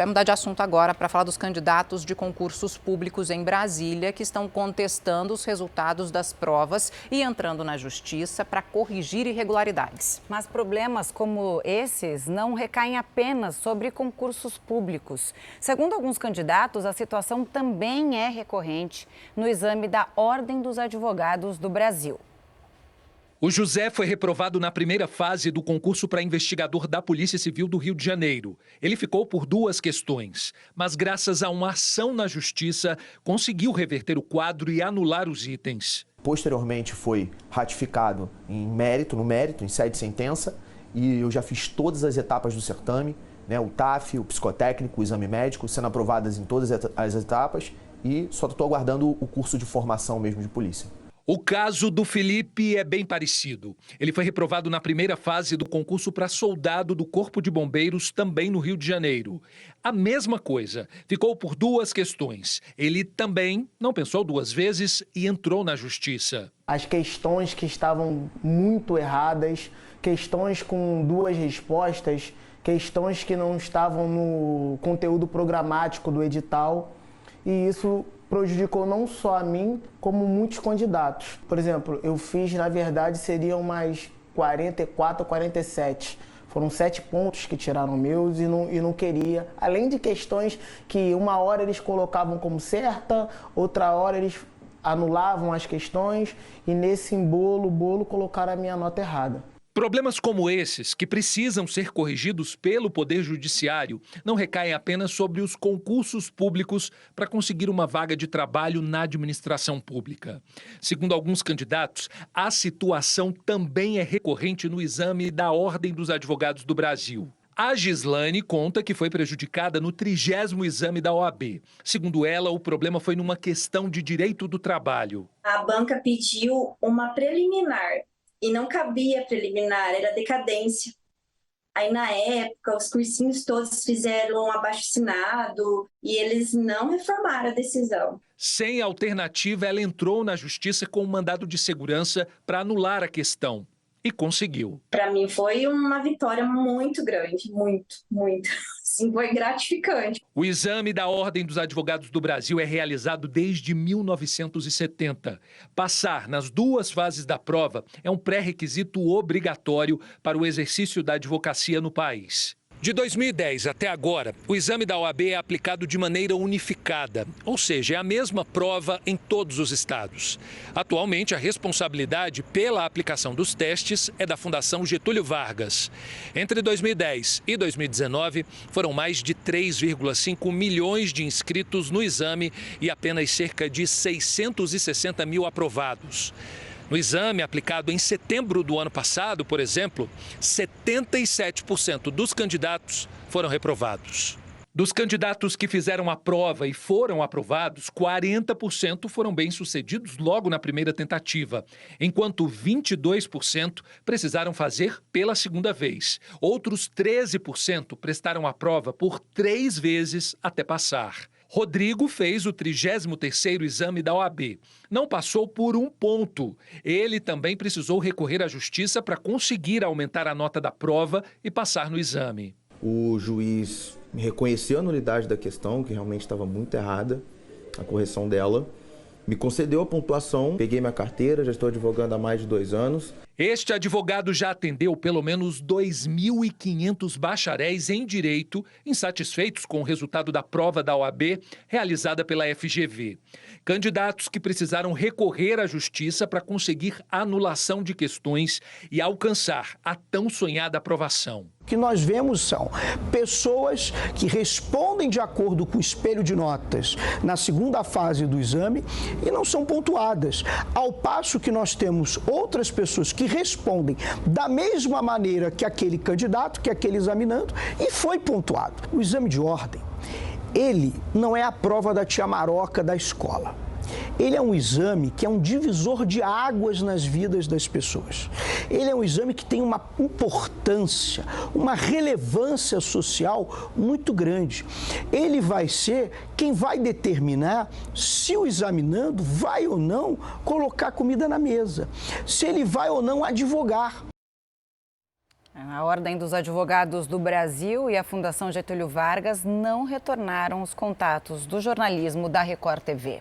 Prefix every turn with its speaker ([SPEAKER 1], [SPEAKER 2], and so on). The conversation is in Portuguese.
[SPEAKER 1] vai mudar de assunto agora para falar dos candidatos de concursos públicos em Brasília que estão contestando os resultados das provas e entrando na justiça para corrigir irregularidades.
[SPEAKER 2] Mas problemas como esses não recaem apenas sobre concursos públicos. Segundo alguns candidatos, a situação também é recorrente no exame da Ordem dos Advogados do Brasil.
[SPEAKER 3] O José foi reprovado na primeira fase do concurso para investigador da Polícia Civil do Rio de Janeiro. Ele ficou por 2 questões, mas graças a uma ação na Justiça, conseguiu reverter o quadro e anular os itens.
[SPEAKER 4] Posteriormente foi ratificado no mérito, em sede sentença, e eu já fiz todas as etapas do certame, né, o TAF, o psicotécnico, o exame médico, sendo aprovadas em todas as etapas, e só estou aguardando o curso de formação mesmo de polícia.
[SPEAKER 3] O caso do Felipe é bem parecido. Ele foi reprovado na primeira fase do concurso para soldado do Corpo de Bombeiros, também no Rio de Janeiro. A mesma coisa, ficou por 2 questões. Ele também não pensou 2 vezes e entrou na justiça.
[SPEAKER 5] As questões que estavam muito erradas, questões com 2 respostas, questões que não estavam no conteúdo programático do edital, e isso prejudicou não só a mim, como muitos candidatos. Por exemplo, eu fiz, na verdade, seriam mais 44 ou 47. Foram 7 pontos que tiraram meus e não queria. Além de questões que uma hora eles colocavam como certa, outra hora eles anulavam as questões e nesse bolo colocaram a minha nota errada.
[SPEAKER 3] Problemas como esses, que precisam ser corrigidos pelo Poder Judiciário, não recaem apenas sobre os concursos públicos para conseguir uma vaga de trabalho na administração pública. Segundo alguns candidatos, a situação também é recorrente no exame da Ordem dos Advogados do Brasil. A Gislane conta que foi prejudicada no 30º exame da OAB. Segundo ela, o problema foi numa questão de direito do trabalho.
[SPEAKER 6] A banca pediu uma preliminar. E não cabia preliminar, era decadência. Aí, na época, os cursinhos todos fizeram um abaixo-assinado e eles não reformaram a decisão.
[SPEAKER 3] Sem alternativa, ela entrou na justiça com um mandado de segurança para anular a questão. E conseguiu.
[SPEAKER 6] Para mim foi uma vitória muito grande, muito. Sim, foi gratificante.
[SPEAKER 3] O exame da Ordem dos Advogados do Brasil é realizado desde 1970. Passar nas 2 fases da prova é um pré-requisito obrigatório para o exercício da advocacia no país. De 2010 até agora, o exame da OAB é aplicado de maneira unificada, ou seja, é a mesma prova em todos os estados. Atualmente, a responsabilidade pela aplicação dos testes é da Fundação Getúlio Vargas. Entre 2010 e 2019, foram mais de 3,5 milhões de inscritos no exame e apenas cerca de 660 mil aprovados. No exame aplicado em setembro do ano passado, por exemplo, 77% dos candidatos foram reprovados. Dos candidatos que fizeram a prova e foram aprovados, 40% foram bem-sucedidos logo na primeira tentativa, enquanto 22% precisaram fazer pela segunda vez. Outros 13% prestaram a prova por 3 vezes até passar. Rodrigo fez o 33º exame da OAB. Não passou por 1 ponto. Ele também precisou recorrer à justiça para conseguir aumentar a nota da prova e passar no exame.
[SPEAKER 4] O juiz reconheceu a nulidade da questão, que realmente estava muito errada, a correção dela. Me concedeu a pontuação, peguei minha carteira, já estou advogando há mais de 2 anos.
[SPEAKER 3] Este advogado já atendeu pelo menos 2.500 bacharéis em direito insatisfeitos com o resultado da prova da OAB realizada pela FGV. Candidatos que precisaram recorrer à justiça para conseguir anulação de questões e alcançar a tão sonhada aprovação.
[SPEAKER 7] O que nós vemos são pessoas que respondem de acordo com o espelho de notas na segunda fase do exame e não são pontuadas, ao passo que nós temos outras pessoas que respondem da mesma maneira que aquele candidato, que aquele examinando, e foi pontuado. O exame de ordem, ele não é a prova da tia Maroca da escola. Ele é um exame que é um divisor de águas nas vidas das pessoas. Ele é um exame que tem uma importância, uma relevância social muito grande. Ele vai ser quem vai determinar se o examinando vai ou não colocar comida na mesa, se ele vai ou não advogar.
[SPEAKER 2] A Ordem dos Advogados do Brasil e a Fundação Getúlio Vargas não retornaram os contatos do jornalismo da Record TV.